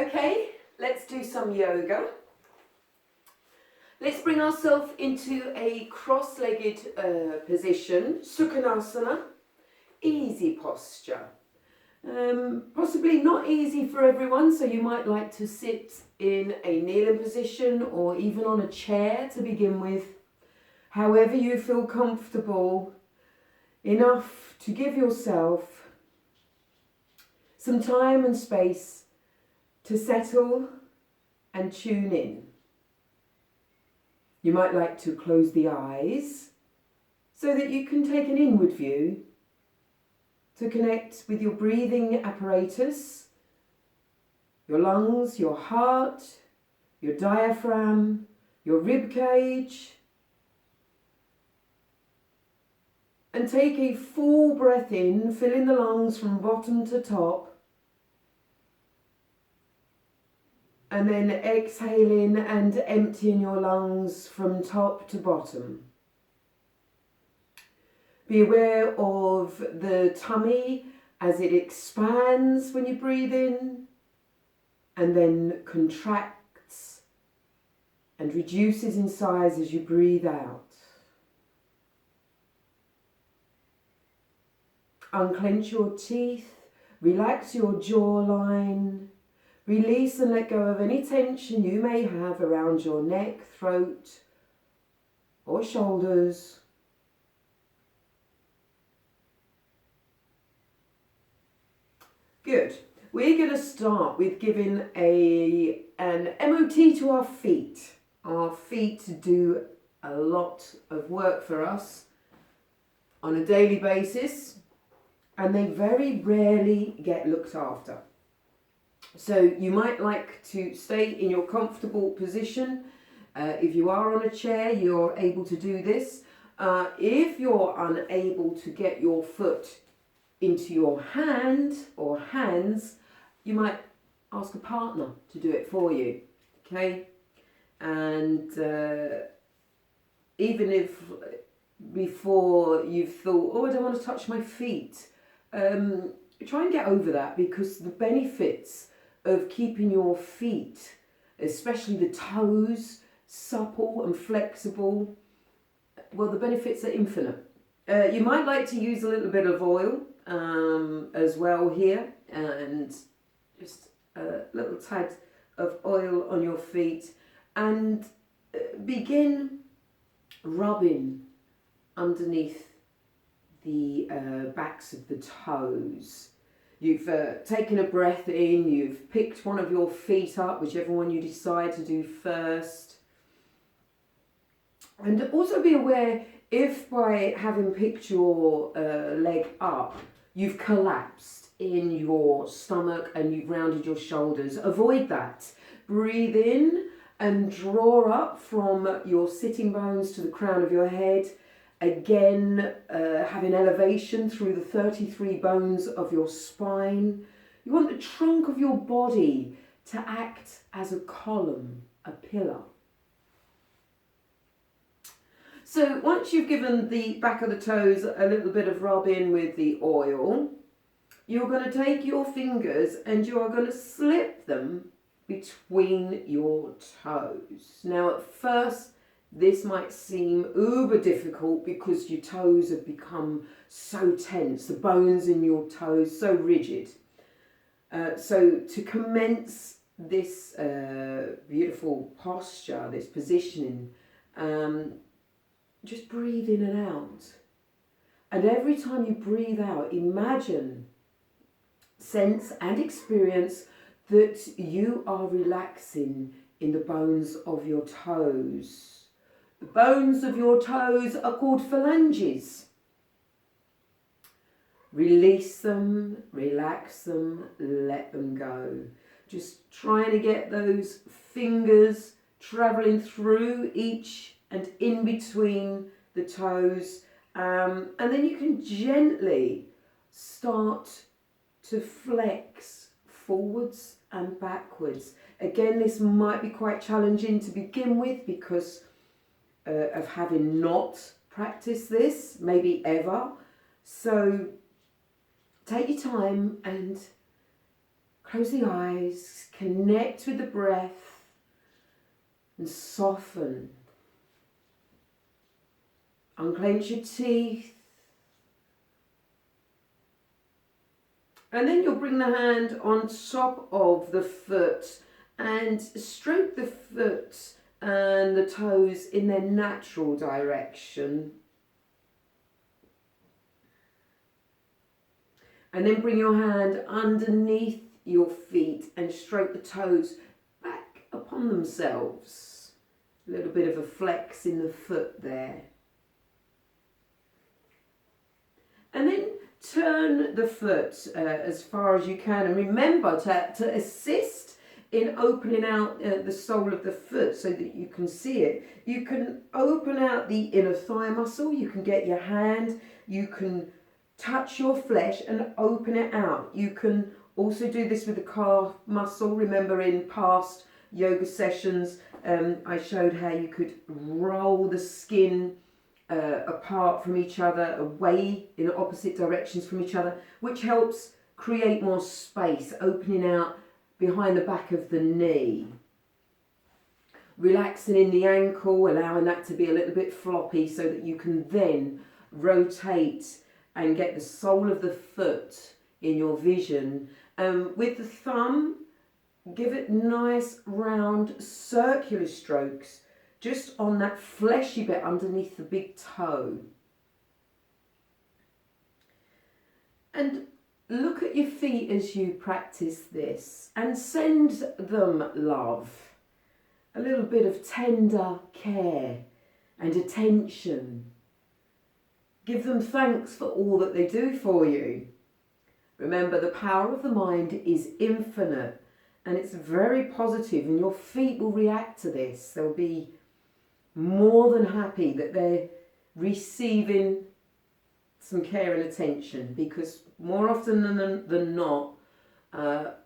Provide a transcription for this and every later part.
Okay, let's do some yoga. Let's bring ourselves into a cross-legged position, Sukhanasana, easy posture. Possibly not easy for everyone, so you might like to sit in a kneeling position or even on a chair to begin with. However you feel comfortable enough to give yourself some time and space to settle and tune in. You might like to close the eyes so that you can take an inward view to connect with your breathing apparatus, your lungs, your heart, your diaphragm, your rib cage. And take a full breath in, filling the lungs from bottom to top. And then exhaling and emptying your lungs from top to bottom. Be aware of the tummy as it expands when you breathe in and then contracts and reduces in size as you breathe out. Unclench your teeth, relax your jawline, release and let go of any tension you may have around your neck, throat or shoulders. Good. We're going to start with giving an MOT to our feet. Our feet do a lot of work for us on a daily basis, and they very rarely get looked after. So you might like to stay in your comfortable position. If you are on a chair, you're able to do this. If you're unable to get your foot into your hand or hands, you might ask a partner to do it for you. Okay? And even if before you've thought, oh, I don't want to touch my feet, try and get over that, because the benefits of keeping your feet, especially the toes, supple and flexible, well, the benefits are infinite. You might like to use a little bit of oil as well here, and just a little tad of oil on your feet, and begin rubbing underneath the backs of the toes. You've taken a breath in, you've picked one of your feet up, whichever one you decide to do first. And also be aware if by having picked your leg up, you've collapsed in your stomach and you've rounded your shoulders. Avoid that. Breathe in and draw up from your sitting bones to the crown of your head. Again, having elevation through the 33 bones of your spine. You want the trunk of your body to act as a column, a pillar. So once you've given the back of the toes a little bit of rub in with the oil, you're going to take your fingers and you are going to slip them between your toes. Now at first, this might seem uber difficult because your toes have become so tense, the bones in your toes so rigid. So to commence this beautiful posture, this positioning, just breathe in and out. And every time you breathe out, imagine, sense and experience that you are relaxing in the bones of your toes. The bones of your toes are called phalanges. Release them, relax them, let them go. Just trying to get those fingers travelling through each and in between the toes. And then you can gently start to flex forwards and backwards. Again, this might be quite challenging to begin with because of having not practiced this, maybe ever. So take your time and Close the eyes, connect with the breath and soften. Unclench your teeth. And then you'll bring the hand on top of the foot and stroke the foot and the toes in their natural direction. And then bring your hand underneath your feet and stroke the toes back upon themselves. A little bit of a flex in the foot there. And then turn the foot as far as you can, and remember to assist in opening out the sole of the foot so that you can see it. You can open out the inner thigh muscle, you can get your hand, you can touch your flesh and open it out. You can also do this with the calf muscle. Remember in past yoga sessions I showed how you could roll the skin apart from each other, away in opposite directions from each other, which helps create more space, opening out behind the back of the knee. Relaxing in the ankle, allowing that to be a little bit floppy so that you can then rotate and get the sole of the foot in your vision. With the thumb, give it nice round circular strokes just on that fleshy bit underneath the big toe. And look at your feet as you practice this and send them love. A little bit of tender care and attention. Give them thanks for all that they do for you. Remember, the power of the mind is infinite and it's very positive, and your feet will react to this. They'll be more than happy that they're receiving some care and attention, because more often than not,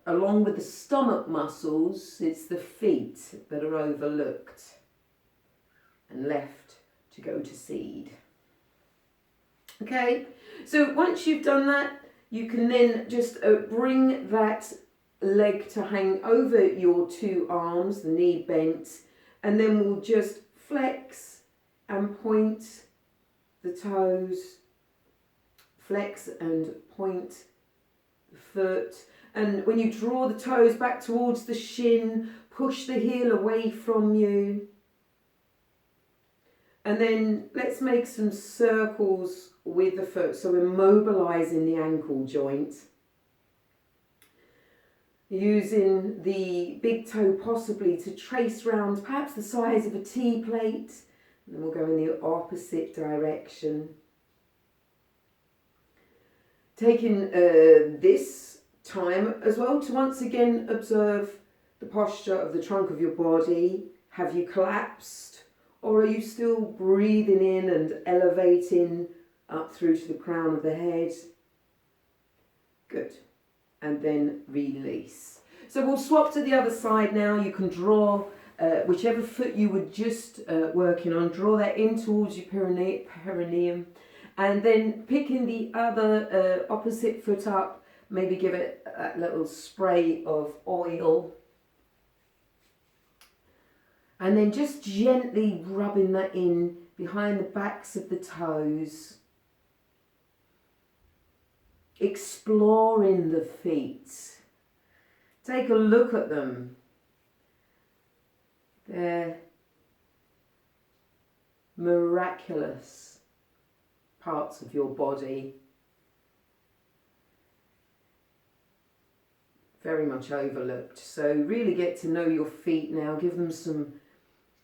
along with the stomach muscles, it's the feet that are overlooked and left to go to seed. Okay, so once you've done that, you can then just bring that leg to hang over your two arms, the knee bent, and then we'll just flex and point the toes, flex and point the foot. And when you draw the toes back towards the shin, push the heel away from you. And then let's make some circles with the foot. So we're mobilizing the ankle joint. Using the big toe possibly to trace round perhaps the size of a tea plate. And then we'll go in the opposite direction. Taking this time as well to once again observe the posture of the trunk of your body. Have you collapsed, or are you still breathing in and elevating up through to the crown of the head? Good. And then release. So we'll swap to the other side now. You can draw whichever foot you were just working on, draw that in towards your perineum, and then picking the other opposite foot up, maybe give it a little spray of oil, and then just gently rubbing that in behind the backs of the toes. Exploring the feet. Take a look at them. They're miraculous parts of your body. Very much overlooked. So really get to know your feet now. Give them some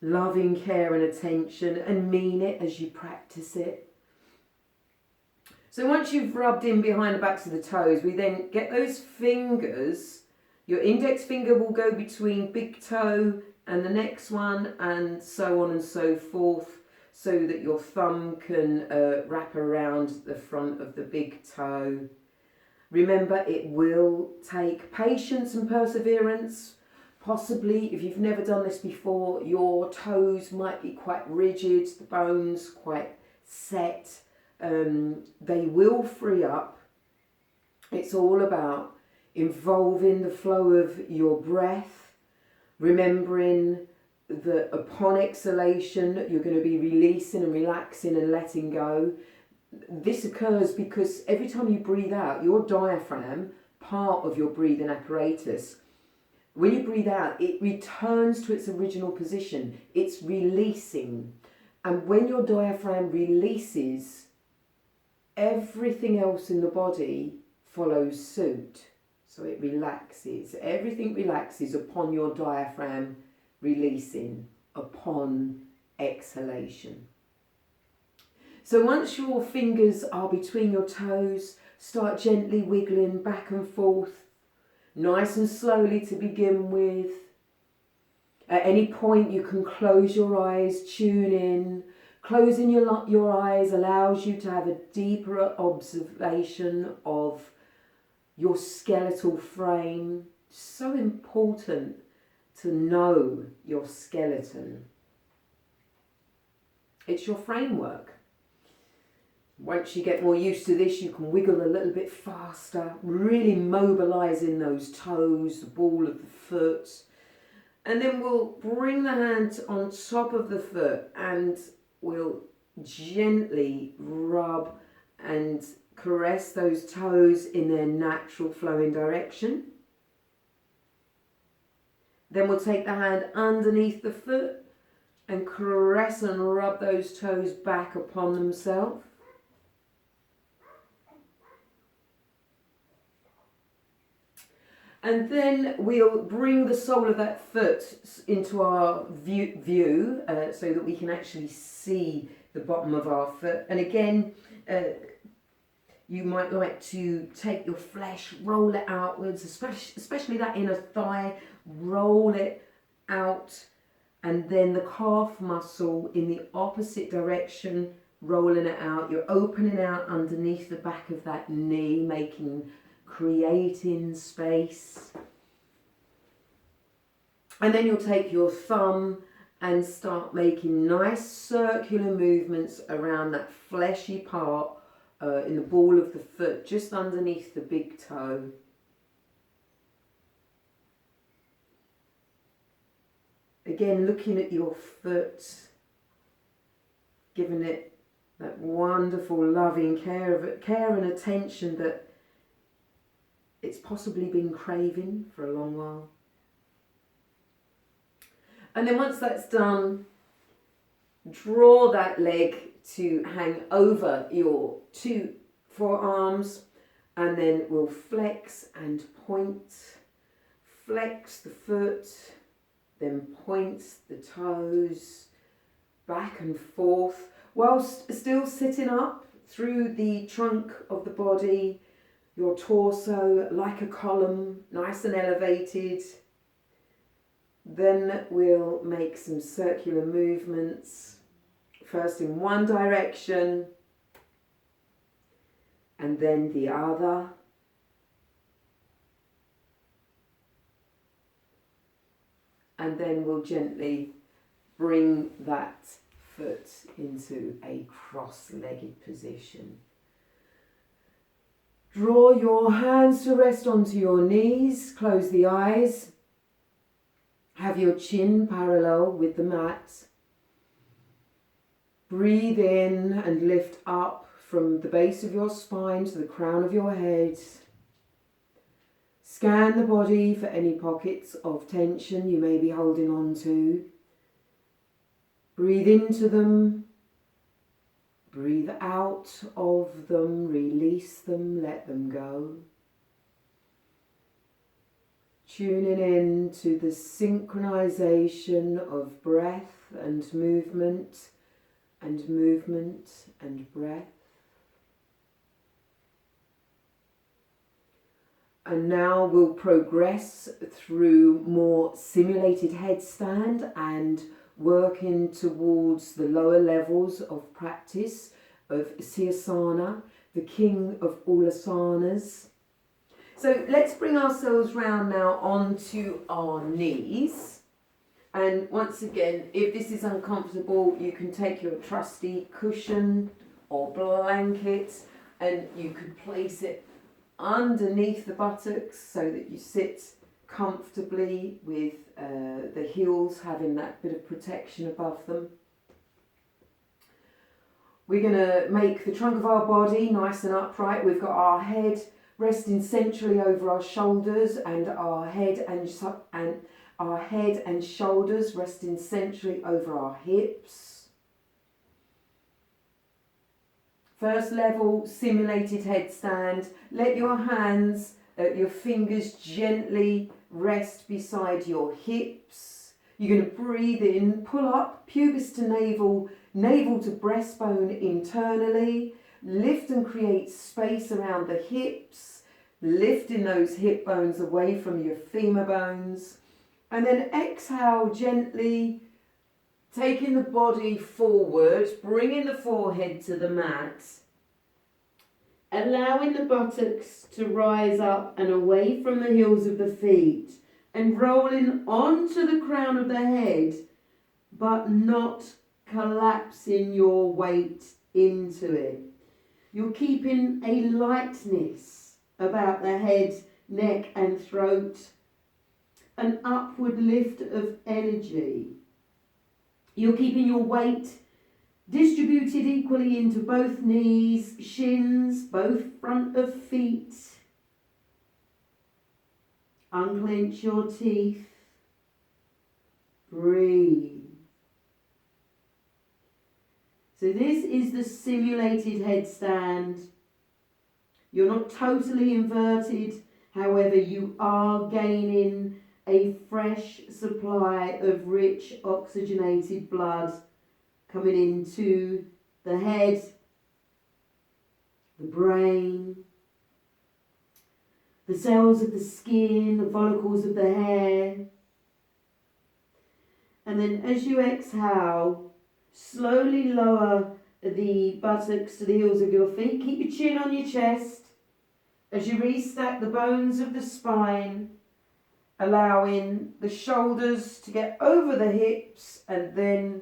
loving care and attention, and mean it as you practice it. So once you've rubbed in behind the backs of the toes, we then get those fingers. Your index finger will go between big toe and the next one, and so on and so forth, so that your thumb can wrap around the front of the big toe. Remember, it will take patience and perseverance. Possibly, if you've never done this before, your toes might be quite rigid, the bones quite set. They will free up. It's all about involving the flow of your breath, remembering that upon exhalation you're going to be releasing and relaxing and letting go. This occurs because every time you breathe out, your diaphragm, part of your breathing apparatus, when you breathe out, it returns to its original position. It's releasing. And when your diaphragm releases, everything else in the body follows suit. So it relaxes. Everything relaxes upon your diaphragm releasing, upon exhalation. So once your fingers are between your toes, start gently wiggling back and forth, nice and slowly to begin with. At any point you can close your eyes, tune in. Closing your eyes allows you to have a deeper observation of your skeletal frame. So important to know your skeleton. It's your framework. Once you get more used to this, you can wiggle a little bit faster, really mobilising those toes, the ball of the foot. And then we'll bring the hand on top of the foot and we'll gently rub and caress those toes in their natural flowing direction. Then we'll take the hand underneath the foot and caress and rub those toes back upon themselves. And then we'll bring the sole of that foot into our view so that we can actually see the bottom of our foot. And again, you might like to take your flesh, roll it outwards, especially that inner thigh, roll it out. And then the calf muscle in the opposite direction, rolling it out. You're opening out underneath the back of that knee, creating space. And then you'll take your thumb and start making nice circular movements around that fleshy part in the ball of the foot, just underneath the big toe. Again, looking at your foot, giving it that wonderful loving care and attention that it's possibly been craving for a long while. And then once that's done, draw that leg to hang over your two forearms, and then we'll flex and point. Flex the foot, then point the toes back and forth, whilst still sitting up through the trunk of the body, your torso like a column, nice and elevated. Then we'll make some circular movements, first in one direction and then the other. And then we'll gently bring that foot into a cross-legged position. Draw your hands to rest onto your knees, close the eyes, have your chin parallel with the mat. Breathe in and lift up from the base of your spine to the crown of your head. Scan the body for any pockets of tension you may be holding on to. Breathe into them. Breathe out of them, release them, let them go. Tuning in to the synchronization of breath and movement and movement and breath. And now we'll progress through more simulated headstand and working towards the lower levels of practice of Sirsasana, the king of all asanas. So let's bring ourselves round now onto our knees. And once again, if this is uncomfortable, you can take your trusty cushion or blanket and you could place it underneath the buttocks so that you sit comfortably with the heels having that bit of protection above them. We're going to make the trunk of our body nice and upright. We've got our head resting centrally over our shoulders, and our head and shoulders resting centrally over our hips. First level, simulated headstand. Let your hands, your fingers gently rest beside your hips. You're going to breathe in, pull up, pubis to navel, navel to breastbone internally. Lift and create space around the hips, lifting those hip bones away from your femur bones. And then exhale gently, taking the body forward, bringing the forehead to the mat, allowing the buttocks to rise up and away from the heels of the feet, and rolling onto the crown of the head, but not collapsing your weight into it. You're keeping a lightness about the head, neck and throat, an upward lift of energy. You're keeping your weight distributed equally into both knees, shins, both front of feet. Unclench your teeth. Breathe. So this is the simulated headstand. You're not totally inverted, however you are gaining a fresh supply of rich oxygenated blood coming into the head, the brain, the cells of the skin, the follicles of the hair. And then as you exhale, slowly lower the buttocks to the heels of your feet. Keep your chin on your chest as you restack the bones of the spine, allowing the shoulders to get over the hips, and then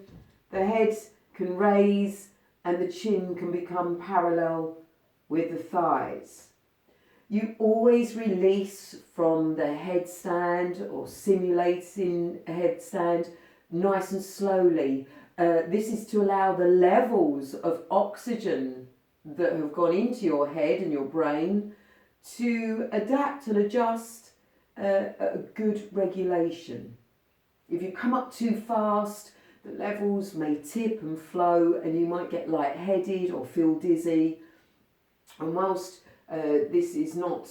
the head can raise and the chin can become parallel with the thighs. You always release from the headstand or simulating a headstand nice and slowly. This is to allow the levels of oxygen that have gone into your head and your brain to adapt and adjust a good regulation. If you come up too fast, the levels may tip and flow and you might get lightheaded or feel dizzy. And whilst this is not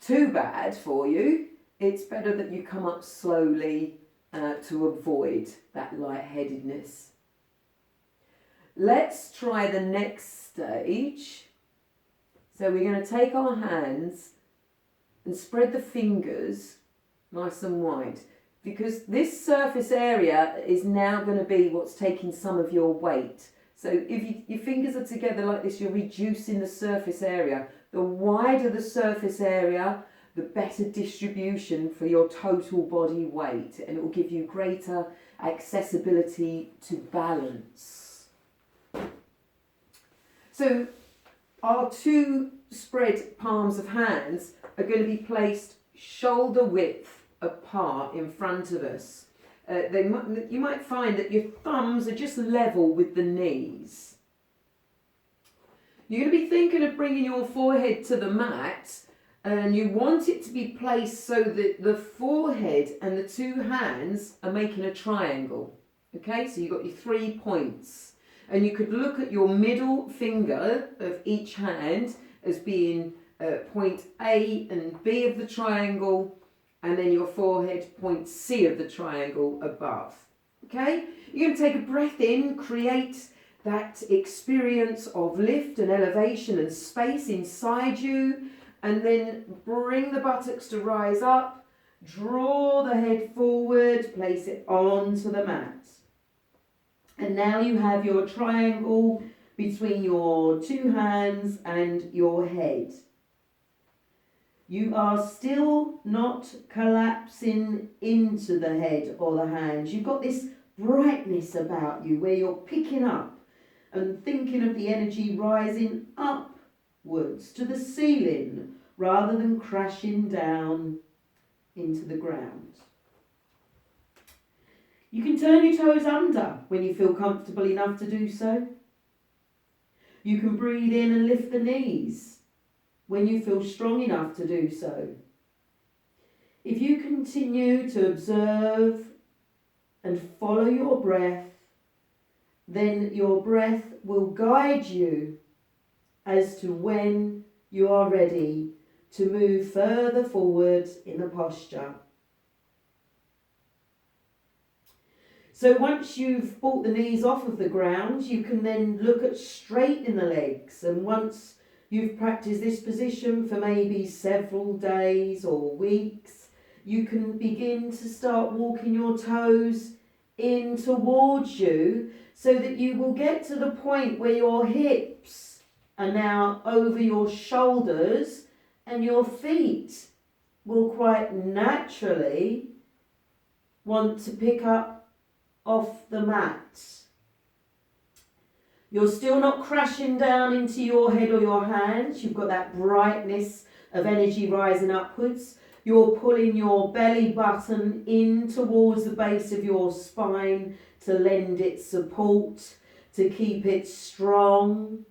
too bad for you, it's better that you come up slowly to avoid that lightheadedness. Let's try the next stage. So we're going to take our hands and spread the fingers nice and wide, because this surface area is now going to be what's taking some of your weight. So if your fingers are together like this, you're reducing the surface area. The wider the surface area, the better distribution for your total body weight, and it will give you greater accessibility to balance. So our two spread palms of hands are going to be placed shoulder width apart in front of us. You might find that your thumbs are just level with the knees. You're going to be thinking of bringing your forehead to the mat, and you want it to be placed so that the forehead and the two hands are making a triangle. Okay, so you've got your 3 points. And you could look at your middle finger of each hand as being point A and B of the triangle, and then your forehead point C of the triangle above. Okay, you're going to take a breath in, create that experience of lift and elevation and space inside you, and then bring the buttocks to rise up, draw the head forward, place it onto the mat. And now you have your triangle between your two hands and your head. You are still not collapsing into the head or the hands. You've got this brightness about you where you're picking up and thinking of the energy rising upwards to the ceiling rather than crashing down into the ground. You can turn your toes under when you feel comfortable enough to do so. You can breathe in and lift the knees when you feel strong enough to do so. If you continue to observe and follow your breath, then your breath will guide you as to when you are ready to move further forward in the posture. So once you've brought the knees off of the ground, you can then look at straightening the legs. And once you've practiced this position for maybe several days or weeks, you can begin to start walking your toes in towards you so that you will get to the point where your hips are now over your shoulders and your feet will quite naturally want to pick up off the mat. You're still not crashing down into your head or your hands. You've got that brightness of energy rising upwards. You're pulling your belly button in towards the base of your spine to lend it support, to keep it strong.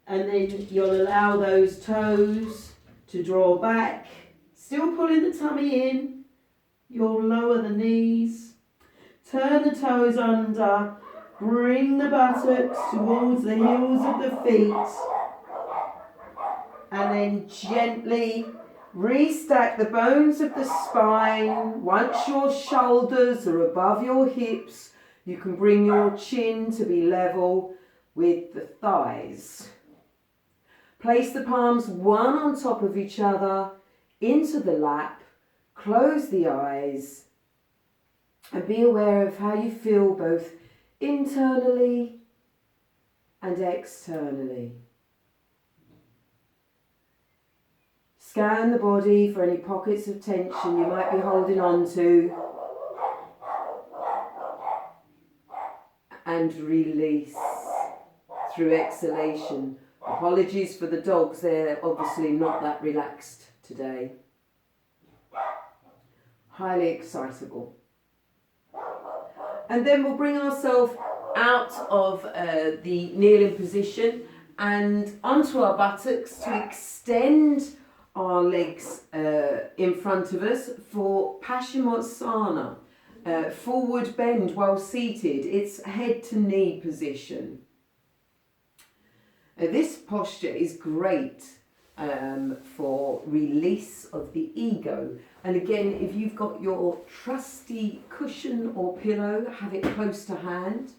And then you'll allow those toes to draw back. Still pulling the tummy in, you'll lower the knees, turn the toes under, bring the buttocks towards the heels of the feet, and then gently restack the bones of the spine. Once your shoulders are above your hips, you can bring your chin to be level with the thighs. Place the palms one on top of each other, into the lap, close the eyes, and be aware of how you feel both internally and externally. Scan the body for any pockets of tension you might be holding on to, and release through exhalation. Apologies for the dogs, they're obviously not that relaxed today. Highly excitable. And then we'll bring ourselves out of the kneeling position and onto our buttocks to extend our legs in front of us for Paschimottanasana, forward bend while seated. It's head to knee position. This posture is great for release of the ego. And again, if you've got your trusty cushion or pillow, have it close to hand.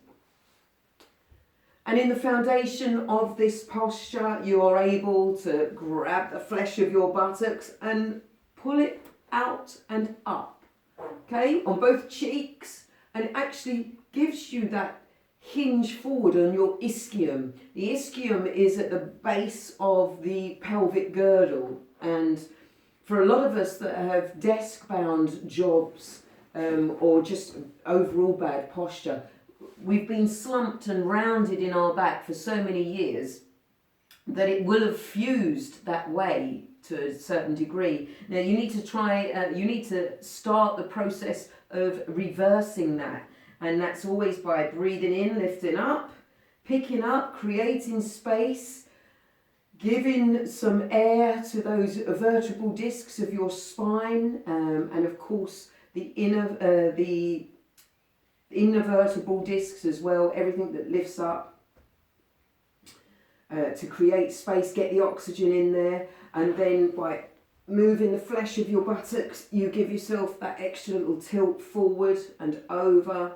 And in the foundation of this posture, you are able to grab the flesh of your buttocks and pull it out and up, okay, on both cheeks, and it actually gives you that hinge forward on your ischium. The ischium is at the base of the pelvic girdle, and for a lot of us that have desk-bound jobs or just overall bad posture, we've been slumped and rounded in our back for so many years that it will have fused that way to a certain degree. Now you need to start the process of reversing that. And that's always by breathing in, lifting up, picking up, creating space, giving some air to those vertebral discs of your spine, and of course the inner vertebral discs as well, everything that lifts up, to create space, get the oxygen in there, and then by moving the flesh of your buttocks, you give yourself that extra little tilt forward and over.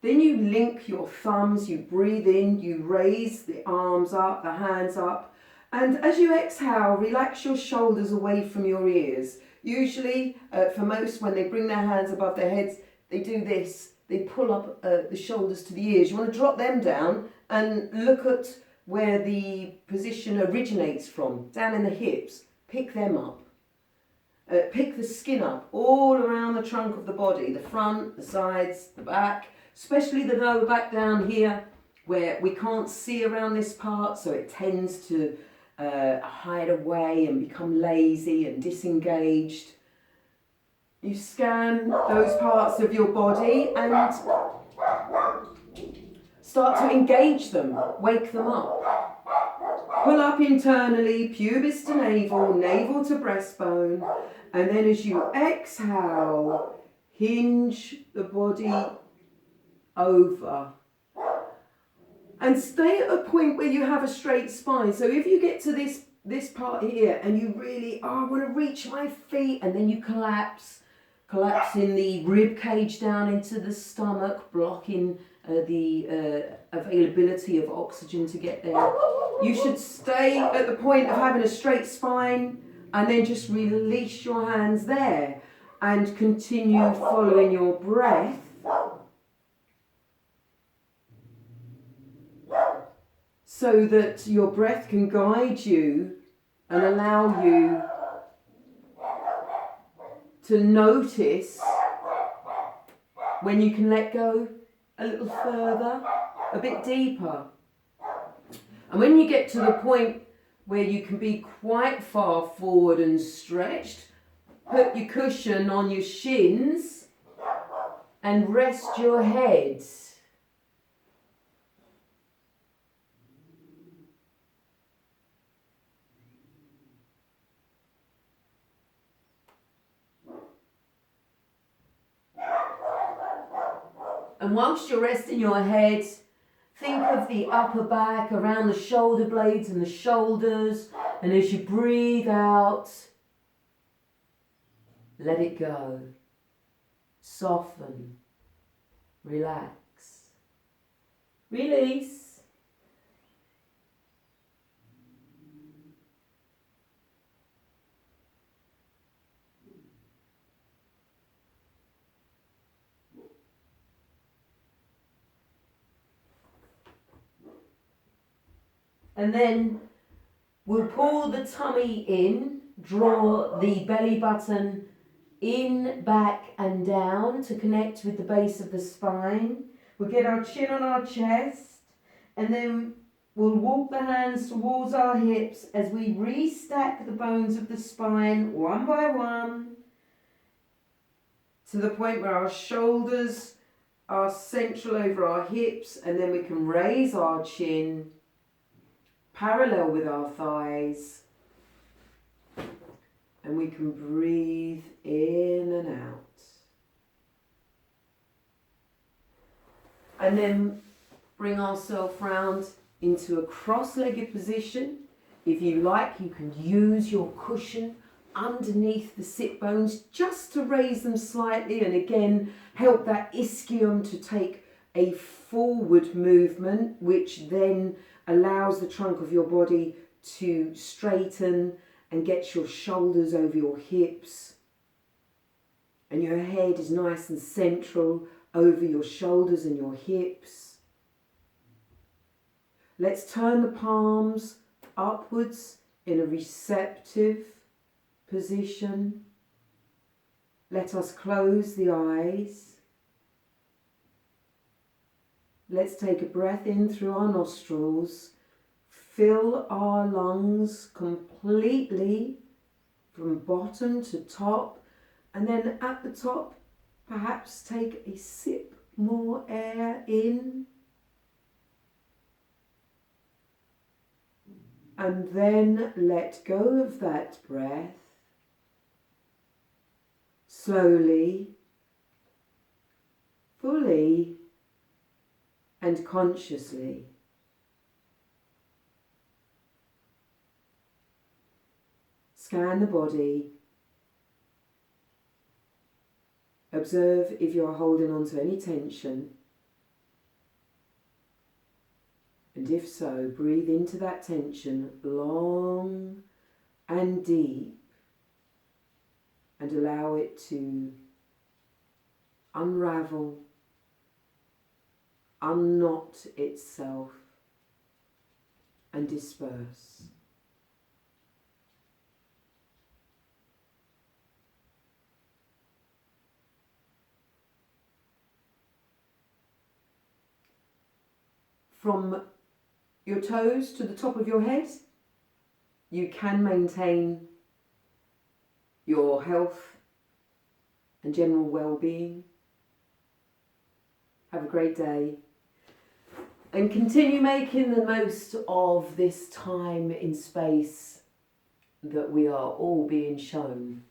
Then you link your thumbs, you breathe in, you raise the arms up, the hands up, and as you exhale, relax your shoulders away from your ears. Usually, for most, when they bring their hands above their heads, they do this. They pull up the shoulders to the ears. You want to drop them down and look at where the position originates from, down in the hips. Pick them up. Pick the skin up all around the trunk of the body, the front, the sides, the back, especially the lower back down here, where we can't see around this part, so it tends to hide away and become lazy and disengaged. You scan those parts of your body and start to engage them, wake them up. Pull up internally, pubis to navel, navel to breastbone, and then as you exhale, hinge the body over. And stay at a point where you have a straight spine. So if you get to this part here and you really, I want to reach my feet, and then you collapsing the rib cage down into the stomach, blocking the availability of oxygen to get there. You should stay at the point of having a straight spine and then just release your hands there and continue following your breath. So that your breath can guide you and allow you to notice when you can let go a little further, a bit deeper. And when you get to the point where you can be quite far forward and stretched, put your cushion on your shins and rest your head. And whilst you're resting your head, think of the upper back around the shoulder blades and the shoulders. And as you breathe out, let it go. Soften. Relax. Release. And then we'll pull the tummy in, draw the belly button in, back and down to connect with the base of the spine. We'll get our chin on our chest, and then we'll walk the hands towards our hips as we restack the bones of the spine one by one to the point where our shoulders are central over our hips, and then we can raise our chin parallel with our thighs, and we can breathe in and out. And then bring ourselves round into a cross-legged position. If you like, you can use your cushion underneath the sit bones just to raise them slightly, and again help that ischium to take a forward movement, which then allows the trunk of your body to straighten and get your shoulders over your hips. And your head is nice and central over your shoulders and your hips. Let's turn the palms upwards in a receptive position. Let us close the eyes. Let's take a breath in through our nostrils. Fill our lungs completely from bottom to top. And then at the top, perhaps take a sip more air in. And then let go of that breath. Slowly, fully, and consciously. Scan the body. Observe if you're holding on to any tension. And if so, breathe into that tension long and deep and allow it to unravel, unknot itself and disperse. from your toes to the top of your head, you can maintain your health and general well-being. Have a great day. And continue making the most of this time in space that we are all being shown.